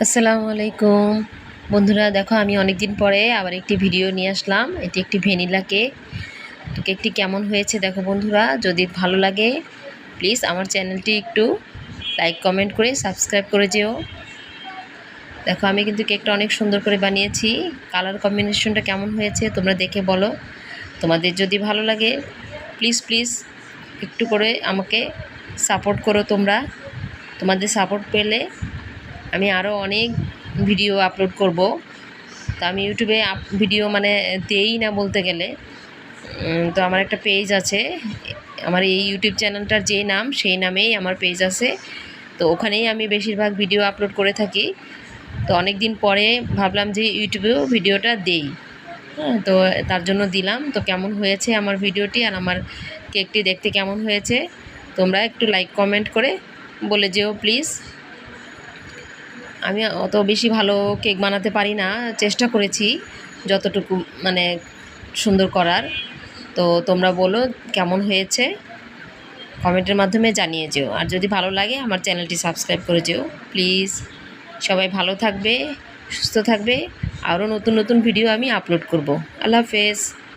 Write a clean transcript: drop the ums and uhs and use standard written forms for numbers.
আসসালামু আলাইকুম বন্ধুরা, দেখো আমি অনেক দিন পরে আবার একটি ভিডিও নিয়ে আসলাম। এটি একটি ভ্যানিলা কেক। তো কেকটি কেমন হয়েছে দেখো বন্ধুরা, যদি ভালো লাগে প্লিজ আমার চ্যানেলটি একটু লাইক কমেন্ট করে সাবস্ক্রাইব করে যেও। দেখো আমি কিন্তু কেকটা অনেক সুন্দর করে বানিয়েছি। কালার কম্বিনেশনটা কেমন হয়েছে তোমরা দেখে বলো। তোমাদের যদি ভালো লাগে প্লিজ প্লিজ একটু করে আমাকে সাপোর্ট করো তোমরা। তোমাদের সাপোর্ট পেলে আমি আরও অনেক ভিডিও আপলোড করব। তো আমি ইউটিউবে ভিডিও দেই না বলতে গেলে। তো আমার একটা পেজ আছে, আমার এই ইউটিউব চ্যানেলটার যে নাম সেই নামেই আমার পেজ আছে। তো ওখানেই আমি বেশিরভাগ ভিডিও আপলোড করে থাকি। তো অনেক দিন পরে ভাবলাম যে ইউটিউবেও ভিডিওটা দেই। হ্যাঁ, তো তার জন্য দিলাম। তো কেমন হয়েছে আমার ভিডিওটি আর আমার কেকটি দেখতে কেমন হয়েছে তোমরা একটু লাইক কমেন্ট করে বলে যেও প্লিজ। আমি অত বেশি ভালো কেক বানাতে পারি না, চেষ্টা করেছি যতটুকু সুন্দর করার। তো তোমরা বলো কেমন হয়েছে, কমেন্টের মাধ্যমে জানিয়ে যেও। আর যদি ভালো লাগে আমার চ্যানেলটি সাবস্ক্রাইব করে যেও প্লিজ। সবাই ভালো থাকবে, সুস্থ থাকবে। আরও নতুন নতুন ভিডিও আমি আপলোড করব। আল্লাহ হাফেজ।